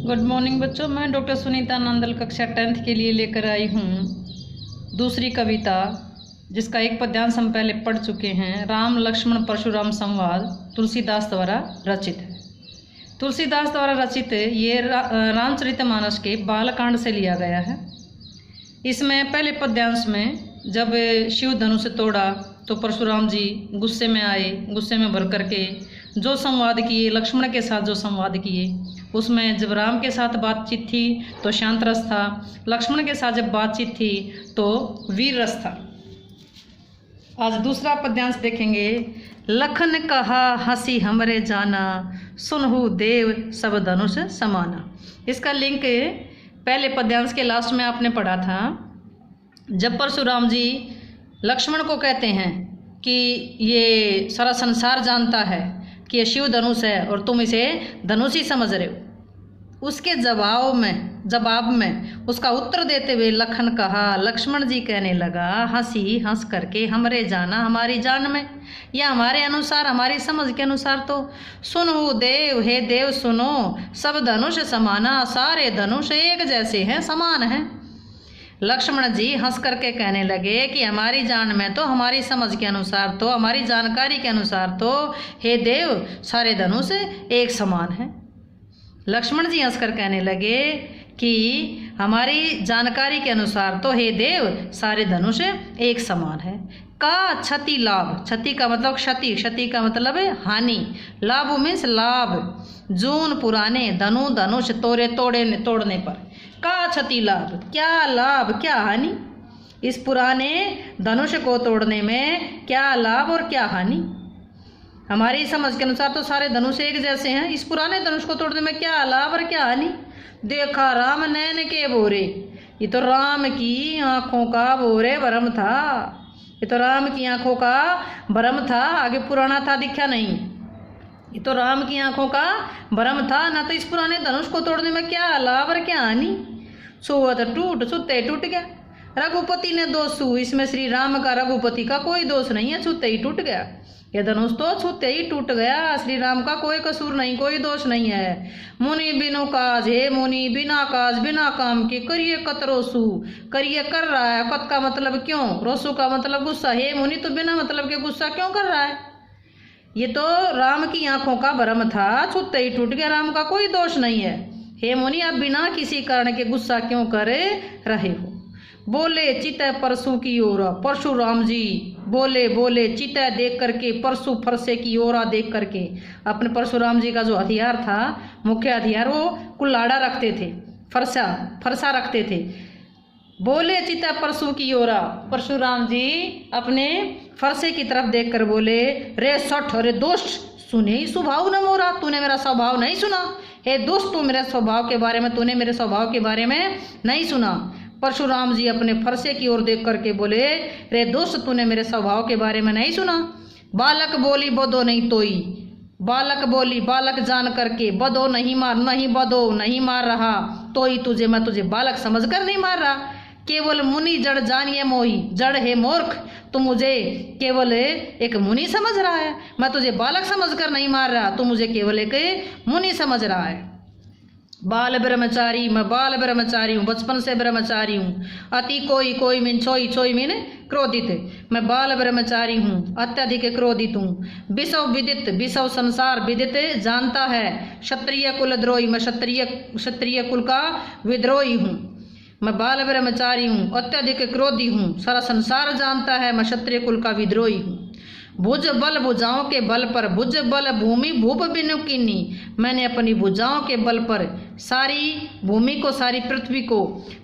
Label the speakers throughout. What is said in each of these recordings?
Speaker 1: Good morning बच्चों, मैं doctor Sunita Nandal कक्षा 10th के लिए लेकर आई हूँ दूसरी कविता, जिसका एक पद्यांश हम पहले पढ़ चुके हैं। राम लक्ष्मण परशुराम संवाद तुलसीदास द्वारा रचित है। तुलसीदास द्वारा रचित ये रामचरितमानस के बालकांड से लिया गया है। इसमें पहले पद्यांश में जब शिव धनुष से तोड़ा तो परशुराम जी गुस्से में आए। गुस्से में भर करके जो संवाद किए, लक्ष्मण के साथ जो संवाद किए, उसमें जब राम के साथ बातचीत थी तो शांत रस था, लक्ष्मण के साथ जब बातचीत थी तो वीर रस था। आज दूसरा पद्यांश देखेंगे। लखन कहा हंसी हमरे जाना, सुनहु देव सब धनुष समाना। इसका लिंक पहले पद्यांश के लास्ट में आपने पढ़ा था। जब परशुराम जी लक्ष्मण को कहते हैं कि ये सारा संसार जानता है कि ये शिव धनुष है और तुम इसे धनुष ही समझ रहे हो, उसके जवाब में उसका उत्तर देते हुए लखन कहा, लक्ष्मण जी कहने लगा हंस करके, हमरे जाना हमारी जान में, या हमारे अनुसार, हमारी समझ के अनुसार तो सुनो देव, हे देव सुनो, सब धनुष समाना, सारे धनुष एक जैसे हैं, समान हैं। लक्ष्मण जी हंस करके कहने लगे कि हमारी जान में तो, हमारी समझ के अनुसार तो, हमारी जानकारी के अनुसार तो हे देव सारे धनुष एक समान हैं। लक्ष्मण जी हंसकर कहने लगे कि हमारी जानकारी के अनुसार तो हे देव सारे धनुष एक समान है। का क्षति लाभ, क्षति का मतलब क्षति, क्षति का मतलब है हानि, लाभ मीन्स लाभ। जून पुराने धनु धनुष तोड़ने पर, का क्षति लाभ, क्या लाभ क्या हानि, इस पुराने धनुष को तोड़ने में क्या लाभ और क्या हानि। हमारी समझ के अनुसार तो सारे धनुष एक जैसे हैं, इस पुराने धनुष को तोड़ने में क्या लाभ और क्या हानि। देखा राम नैन के बोरे, ये तो राम की आंखों का बोरे भरम था, ये तो राम की आंखों का भरम था, आगे पुराना था दिखा नहीं, ये तो राम की आंखों का भरम था ना। तो इस पुराने धनुष को तोड़ने में क्या लाभ और क्या हानि। सोवत सुते टूट गया, रघुपति ने दोष सू, इसमें श्री राम का रघुपति का कोई दोष नहीं है, छूते ही टूट गया। ये धनुष तो छूते ही टूट गया, श्री राम का कोई कसूर नहीं, कोई दोष नहीं है। मुनि बिनु काज, हे मुनि बिना काज बिना काम के करिए कत रोसू, करिए कर रहा है, कत का मतलब क्यों, रोसू का मतलब गुस्सा, हे मुनि तो बिना मतलब के गुस्सा क्यों कर रहा है। ये तो राम की आंखों का भ्रम था, छूते ही टूट गया, राम का कोई दोष नहीं है। हे मुनि आप बिना किसी कारण के गुस्सा क्यों कर रहे हो। बोले चितै परसू की ओर, परशुराम जी बोले चितै देख करके, परसू फरसे की ओर देख करके। अपने परशुराम जी का जो हथियार था, मुख्य हथियार, वो कुल्हाड़ा रखते थे, फरसा रखते थे। बोले चितै परसू की ओर, परशुराम जी अपने फरसे की तरफ देखकर बोले, रे सठ, रे दोस्त सुने ही स्वभाव न मोरा, तूने मेरा स्वभाव नहीं सुना। हे दोस्त तू मेरे स्वभाव के बारे में, तूने मेरे स्वभाव के बारे में नहीं सुना। परशुराम जी अपने फरसे की ओर देख करके बोले, रे दोस्त तूने मेरे स्वभाव के बारे में नहीं सुना। बालक बोली बदो नहीं तोई, बालक बोली, बालक जान करके, बदो नहीं मार रहा, तोई तुझे, मैं तुझे बालक समझकर नहीं मार रहा। केवल मुनि जड़ जानिए मोही, जड़ है मूर्ख, तू मुझे केवल एक मुनि समझ रहा है, मैं तुझे बालक समझकर नहीं मार रहा, तू मुझे केवल एक मुनि समझ रहा है। बाल ब्रह्मचारी, मैं बाल ब्रह्मचारी हूँ, बचपन से ब्रह्मचारी हूँ। अति कोई मीन छोई मीन क्रोधित, मैं बाल ब्रह्मचारी हूँ, अत्यधिक क्रोधित हूँ। विषव विदित, विषव संसार विदित जानता है। क्षत्रिय कुल द्रोही, मैं क्षत्रिय कुल का विद्रोही हूँ। मैं बाल ब्रह्मचारी हूँ, अत्यधिक क्रोधी हूँ, सारा संसार जानता है, मैं क्षत्रिय कुल का विद्रोही हूँ। भुज बल भुजाओं के बल पर, भुज बल भूमि भूप बिनु कीनी, मैंने अपनी भुजाओं के बल पर सारी भूमि को, सारी पृथ्वी को,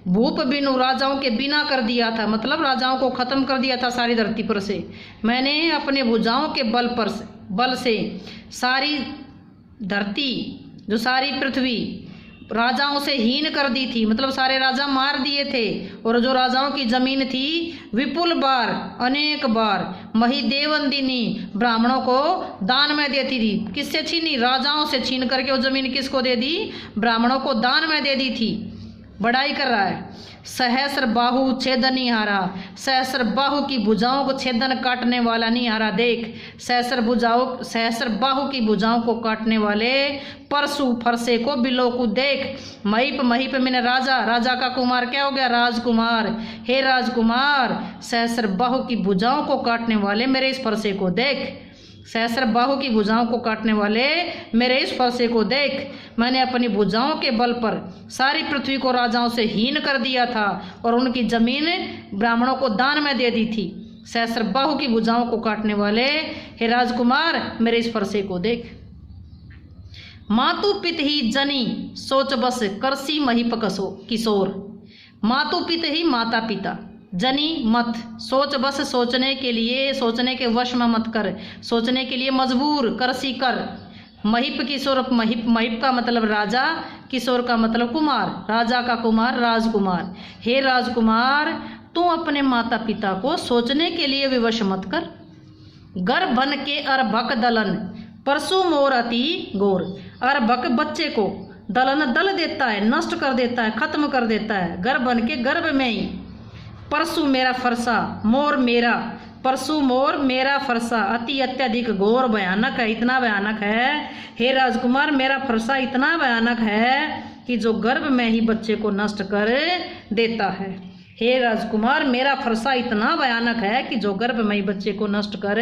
Speaker 1: भूप बिनु राजाओं के बिना कर दिया था, मतलब राजाओं को खत्म कर दिया था सारी धरती पर से। मैंने अपने भुजाओं के बल से सारी धरती, जो सारी पृथ्वी राजाओं से हीन कर दी थी, मतलब सारे राजा मार दिए थे। और जो राजाओं की जमीन थी विपुल बार, अनेक बार, मही देवंदिनी, ब्राह्मणों को दान में देती थी। किससे छीनी, राजाओं से छीन करके वो जमीन किसको दे दी, ब्राह्मणों को दान में दे दी थी। बड़ाई कर रहा है। सहस्र बाहु छेदनिहारा, सहस्र बाहु की भुजाओं को छेदन काटने वाला निहारा देख, सहस्र बाहु की भुजाओं को काटने वाले परशु फरसे को बिलो को देख। महीप महीप मैंने राजा, राजा का कुमार क्या हो गया? राजकुमार। हे राजकुमार, सहस्र बाहु की भुजाओं को काटने वाले मेरे इस फरसे को देख, सहस्र बाहु की भुजाओं को काटने वाले मेरे इस फरसे को देख। मैंने अपनी भुजाओं के बल पर सारी पृथ्वी को राजाओं से हीन कर दिया था और उनकी जमीन ब्राह्मणों को दान में दे दी थी। सहस्र बाहु की भुजाओं को काटने वाले हे राजकुमार मेरे इस फरसे को देख। मातु पित ही जनी सोच बस करसी महीप किशोर। मातु पित ही माता पिता, जनी मत, सोच बस सोचने के लिए, सोचने के वश में मत कर, सोचने के लिए मजबूर, करसी कर। महीप किशोर, महीप का मतलब राजा, किशोर का मतलब कुमार, राजा का कुमार राजकुमार। हे राजकुमार, तू अपने माता पिता को सोचने के लिए विवश मत कर। गर बन के अर्भक दलन परसु मोर अति गोर। अर्भक बच्चे को, दलन दल देता है, नष्ट कर देता है, खत्म कर देता है। गर बन के गर्भ में ही, परसु मेरा फरसा, मोर मेरा, परसु मोर मेरा फरसा, अति अत्यधिक घोर भयानक है, इतना भयानक है। हे राजकुमार, मेरा फरसा इतना भयानक है कि जो गर्भ में ही बच्चे को नष्ट कर देता है। हे राजकुमार, मेरा फरसा इतना भयानक है कि जो गर्भ में ही बच्चे को नष्ट कर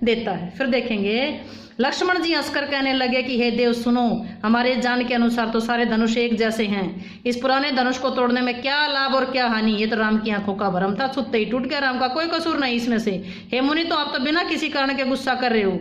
Speaker 1: देता है। फिर देखेंगे लक्ष्मण जी हंसकर कहने लगे कि हे देव सुनो, हमारे जान के अनुसार तो सारे धनुष एक जैसे हैं। इस पुराने धनुष को तोड़ने में क्या लाभ और क्या हानि? ये तो राम की आंखों का भ्रम था, छूटते ही टूट गया, राम का कोई कसूर नहीं इसमें से। हे मुनि, तो आप तो बिना किसी कारण के गुस्सा कर रहे हो।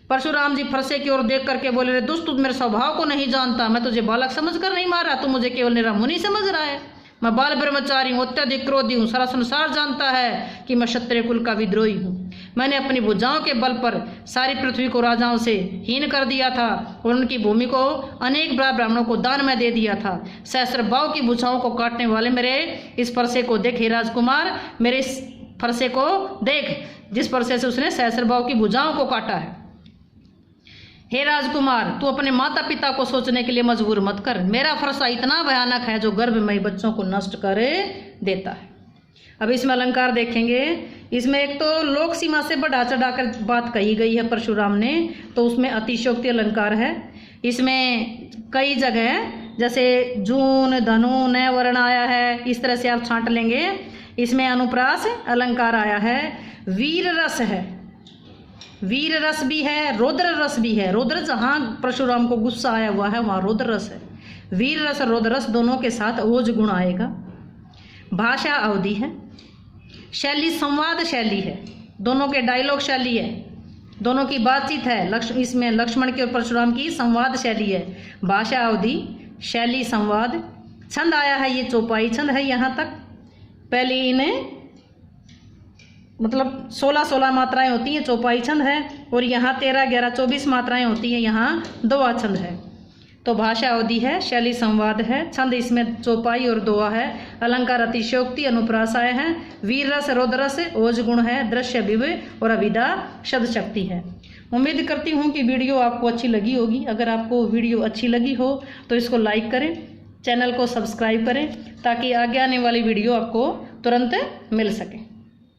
Speaker 1: परशुराम जी फरसे की ओर देख करके बोले, रे दुष्ट, तू मेरे स्वभाव को नहीं जानता, मैं तुझे बालक समझ कर नहीं मारा, तू मुझे केवल निरा मुनि समझ रहा है। मैं बाल ब्रह्मचारी हूँ, अत्यधिक क्रोधी हूँ, सारा संसार जानता है कि मैं क्षत्रिय कुल का विद्रोही हूँ। मैंने अपनी भुजाओं के बल पर सारी पृथ्वी को राजाओं से हीन कर दिया था और उनकी भूमि को अनेक ब्राह्मणों को दान में दे दिया था। सहस्र बाहु की भुजाओं को काटने वाले मेरे इस फरसे को देख। हे राजकुमार, मेरे इस फरसे को देख, जिस फरसे से उसने सहस्र बाहु की भुजाओं को काटा है। हे राजकुमार, तू अपने माता पिता को सोचने के लिए मजबूर मत कर। मेरा फरसा इतना भयानक है जो गर्भ में बच्चों को नष्ट कर देता है। अब इसमें अलंकार देखेंगे। इसमें एक तो लोक सीमा से बढ़ा चढ़ाकर बात कही गई है परशुराम ने, तो उसमें अतिशयोक्ति अलंकार है। इसमें कई जगह जैसे जून, धनु, नय वर्ण आया है, इस तरह से आप छांट लेंगे। इसमें अनुप्रास अलंकार आया है। वीर रस है, वीर रस भी है, रौद्र रस भी है। रौद्र, जहाँ परशुराम को गुस्सा आया हुआ है वहाँ रौद्र रस है। वीर रस और रौद्र रस दोनों के साथ ओज गुण आएगा। भाषा अवधि है। शैली संवाद शैली है, दोनों के डायलॉग शैली है, दोनों की बातचीत है। इसमें लक्ष्मण की और परशुराम की संवाद शैली है। भाषा अवधि, शैली संवाद। छंद आया है, ये चौपाई छंद है। यहाँ तक पहले इन्हें मतलब 16-16 मात्राएं होती हैं, चौपाई छंद है। और यहाँ 13-11-24 मात्राएं होती हैं, यहाँ दोहा छंद है। तो भाषा अवधि है, शैली संवाद है, छंद इसमें चौपाई और दोहा है। अलंकार अतिशयोक्ति, अनुप्रास आए हैं। वीर रस, रौद्र रस, ओज गुण है, दृश्य विव और अभिधा शब्द शक्ति है। उम्मीद करती हूँ कि वीडियो आपको अच्छी लगी होगी। अगर आपको वीडियो अच्छी लगी हो तो इसको लाइक करें, चैनल को सब्सक्राइब करें ताकि आगे आने वाली वीडियो आपको तुरंत मिल सके।